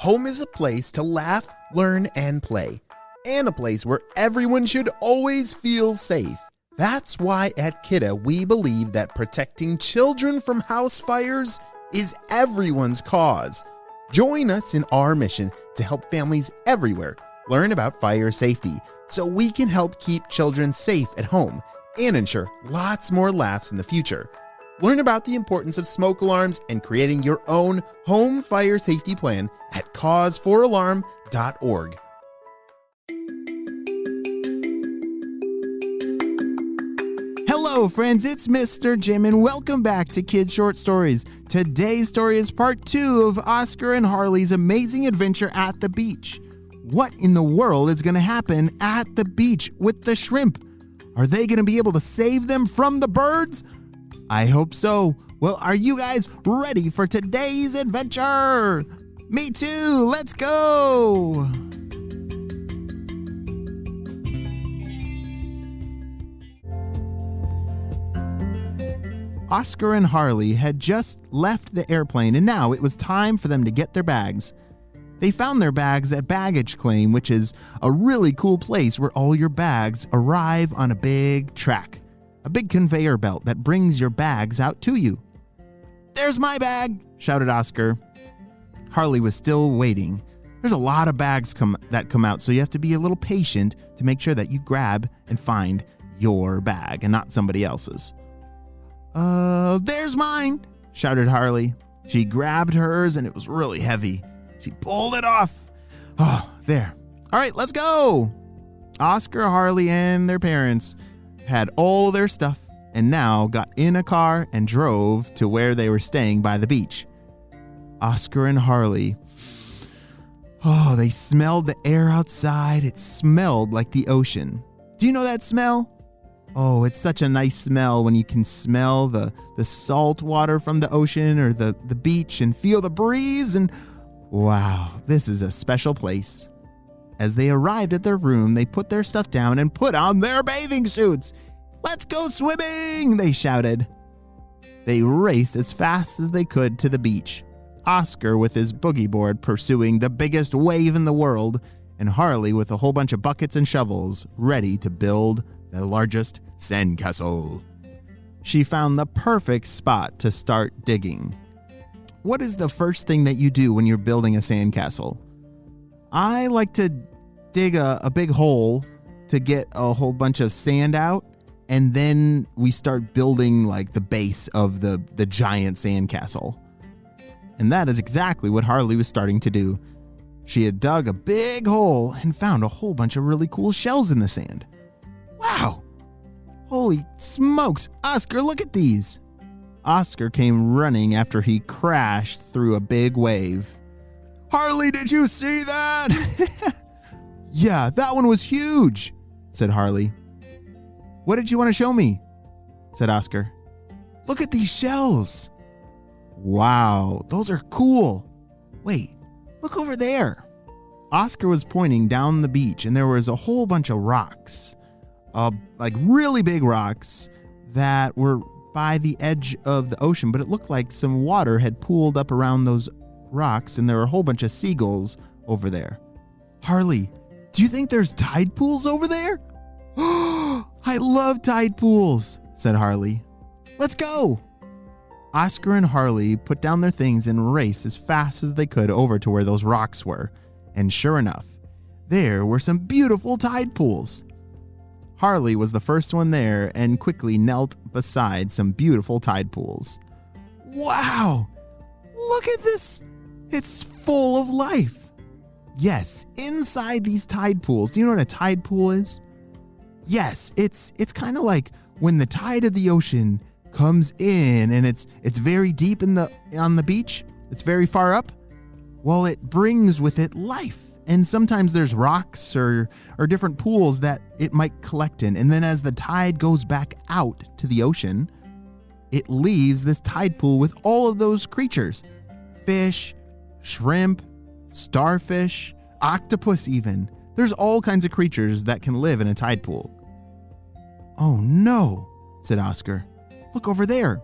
Home is a place to laugh, learn, and play, and a place where everyone should always feel safe. That's why at Kidda we believe that protecting children from house fires is everyone's cause. Join us in our mission to help families everywhere learn about fire safety so we can help keep children safe at home and ensure lots more laughs in the future. Learn about the importance of smoke alarms and creating your own home fire safety plan at cause4alarm.org. Hello friends, it's Mr. Jim and welcome back to Kid Short Stories. Today's story is part 2 of Oskar and Harley's amazing adventure at the beach. What in the world is going to happen at the beach with the shrimp? Are they going to be able to save them from the birds? I hope so. Well, are you guys ready for today's adventure? Me too, let's go! Oskar and Harley had just left the airplane and now it was time for them to get their bags. They found their bags at baggage claim, which is a really cool place where all your bags arrive on a big track. A big conveyor belt that brings your bags out to you. "There's my bag," shouted Oskar. Harley was still waiting. There's a lot of bags that come out, so you have to be a little patient to make sure that you grab and find your bag and not somebody else's. There's mine," shouted Harley. She grabbed hers and it was really heavy. She pulled it off. Oh, there. All right, let's go. Oskar, Harley, and their parents had all their stuff and now got in a car and drove to where they were staying by the beach. Oskar and Harley, they smelled the air outside. It smelled like the ocean. Do you know that smell? Oh, it's such a nice smell when you can smell the salt water from the ocean or the beach and feel the breeze and wow, this is a special place. As they arrived at their room, they put their stuff down and put on their bathing suits. "Let's go swimming," they shouted. They raced as fast as they could to the beach. Oskar with his boogie board pursuing the biggest wave in the world, and Harley with a whole bunch of buckets and shovels ready to build the largest sandcastle. She found the perfect spot to start digging. What is the first thing that you do when you're building a sandcastle? I like to dig a big hole to get a whole bunch of sand out, and then we start building like the base of the giant sandcastle. And that is exactly what Harley was starting to do. She had dug a big hole and found a whole bunch of really cool shells in the sand. Wow! Holy smokes, Oskar, look at these! Oskar came running after he crashed through a big wave. "Harley, did you see that?" "Yeah, that one was huge," said Harley. "What did you want to show me?" said Oskar. "Look at these shells." "Wow, those are cool. Wait, look over there." Oskar was pointing down the beach and there was a whole bunch of rocks. Like really big rocks that were by the edge of the ocean, but it looked like some water had pooled up around those rocks and there were a whole bunch of seagulls over there. "Harley, do you think there's tide pools over there?" "I love tide pools," said Harley. "Let's go." Oskar and Harley put down their things and raced as fast as they could over to where those rocks were. And sure enough, there were some beautiful tide pools. Harley was the first one there and quickly knelt beside some beautiful tide pools. "Wow! Look at this! It's full of life." Yes, inside these tide pools. Do you know what a tide pool is? Yes, it's kind of like when the tide of the ocean comes in and it's very deep on the beach. It's very far up. Well, it brings with it life. And sometimes there's rocks or different pools that it might collect in. And then as the tide goes back out to the ocean, it leaves this tide pool with all of those creatures. Fish, shrimp, starfish, octopus even. There's all kinds of creatures that can live in a tide pool. "Oh no," said Oskar. "Look over there."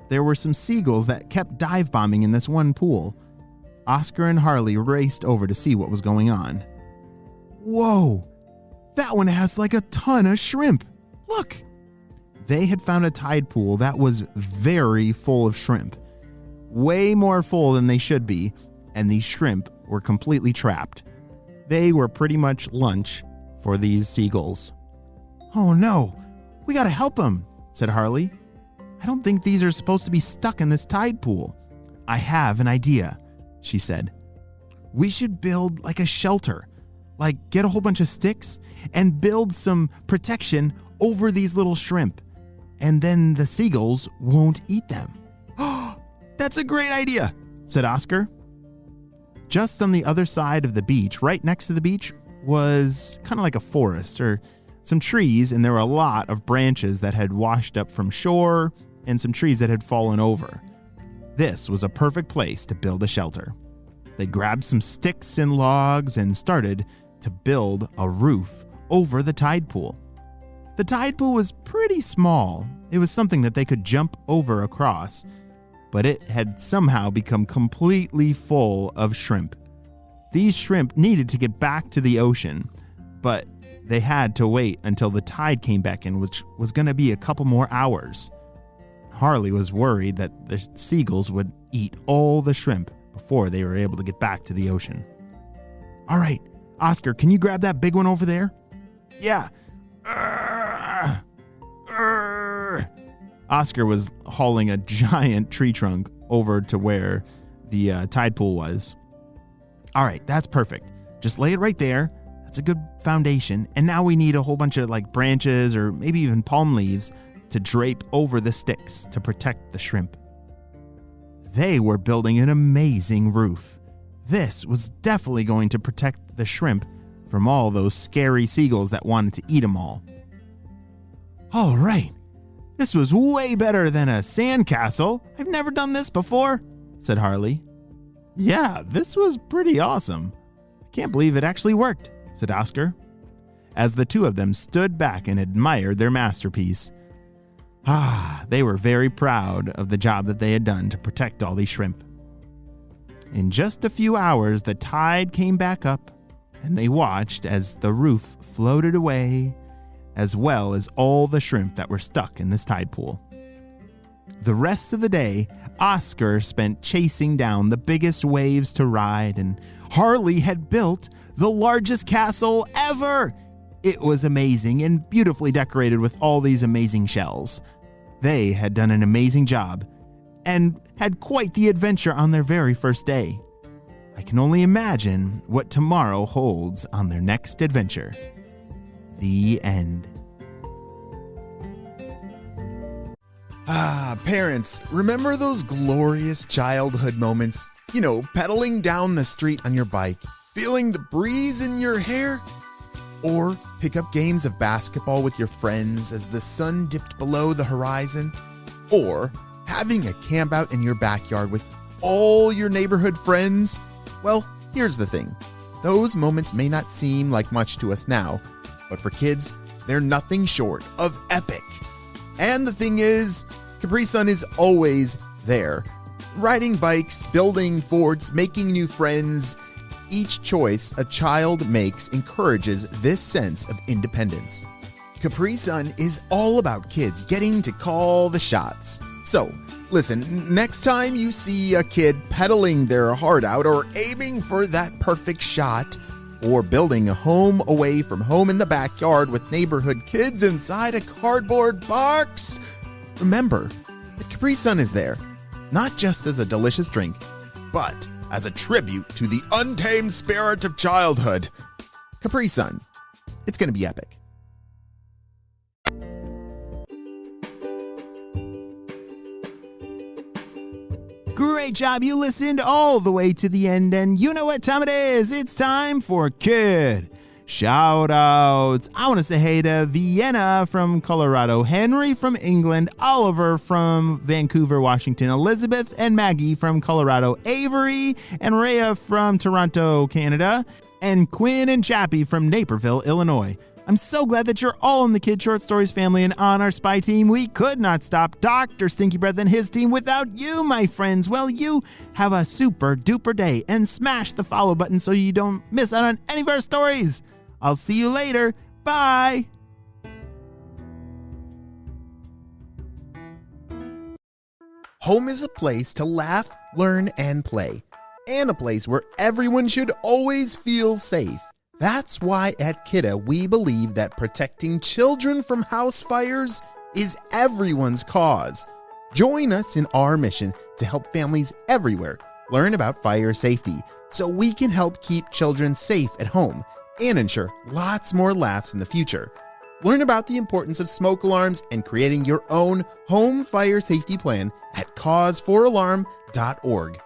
There were some seagulls that kept dive bombing in this one pool. Oskar and Harley raced over to see what was going on. Whoa! That one has like a ton of shrimp. Look! They had found a tide pool that was very full of shrimp. Way more full than they should be, and these shrimp were completely trapped. They were pretty much lunch for these seagulls. Oh no! We gotta help them, said Harley. I don't think these are supposed to be stuck in this tide pool. I have an idea, she said. We should build like a shelter. Like get a whole bunch of sticks and build some protection over these little shrimp. And then the seagulls won't eat them. Oh, that's a great idea, said Oskar. Just on the other side of the beach, right next to the beach, was kind of like a forest or some trees, and there were a lot of branches that had washed up from shore and some trees that had fallen over. This was a perfect place to build a shelter. They grabbed some sticks and logs and started to build a roof over the tide pool. The tide pool was pretty small. It was something that they could jump over across, but it had somehow become completely full of shrimp. These shrimp needed to get back to the ocean, but they had to wait until the tide came back in, which was going to be a couple more hours. Harley was worried that the seagulls would eat all the shrimp before they were able to get back to the ocean. All right, Oskar, can you grab that big one over there? Yeah. Oskar was hauling a giant tree trunk over to where the tide pool was. All right, that's perfect. Just lay it right there. That's a good foundation. And now we need a whole bunch of like branches or maybe even palm leaves to drape over the sticks to protect the shrimp. They were building an amazing roof. This was definitely going to protect the shrimp from all those scary seagulls that wanted to eat them all. All right, this was way better than a sandcastle. I've never done this before, said Harley. Yeah, this was pretty awesome. I can't believe it actually worked, said Oskar, as the two of them stood back and admired their masterpiece. They were very proud of the job that they had done to protect all these shrimp. In just a few hours, the tide came back up, and they watched as the roof floated away, as well as all the shrimp that were stuck in this tide pool. The rest of the day, Oskar spent chasing down the biggest waves to ride, and Harley had built the largest castle ever. It was amazing and beautifully decorated with all these amazing shells. They had done an amazing job and had quite the adventure on their very first day. I can only imagine what tomorrow holds on their next adventure. The end. Parents, remember those glorious childhood moments? You know, pedaling down the street on your bike, feeling the breeze in your hair? Or pick up games of basketball with your friends as the sun dipped below the horizon? Or having a camp out in your backyard with all your neighborhood friends? Well, here's the thing. Those moments may not seem like much to us now, but for kids, they're nothing short of epic. And the thing is, Capri Sun is always there. Riding bikes, building forts, making new friends. Each choice a child makes encourages this sense of independence. Capri Sun is all about kids getting to call the shots. So, listen, next time you see a kid pedaling their heart out or aiming for that perfect shot, or building a home away from home in the backyard with neighborhood kids inside a cardboard box, remember that Capri Sun is there, not just as a delicious drink, but as a tribute to the untamed spirit of childhood. Capri Sun. It's going to be epic. Great job. You listened all the way to the end, and you know what time it is. It's time for Kid Shout-outs. I want to say hey to Vienna from Colorado, Henry from England, Oliver from Vancouver, Washington, Elizabeth and Maggie from Colorado, Avery and Rhea from Toronto, Canada, and Quinn and Chappie from Naperville, Illinois. I'm so glad that you're all in the Kid Short Stories family and on our spy team. We could not stop Dr. Stinky Breath and his team without you, my friends. Well, you have a super duper day and smash the follow button so you don't miss out on any of our stories. I'll see you later. Bye. Home is a place to laugh, learn, and play, and a place where everyone should always feel safe. That's why at Kidda we believe that protecting children from house fires is everyone's cause. Join us in our mission to help families everywhere learn about fire safety so we can help keep children safe at home and ensure lots more laughs in the future. Learn about the importance of smoke alarms and creating your own home fire safety plan at cause4alarm.org.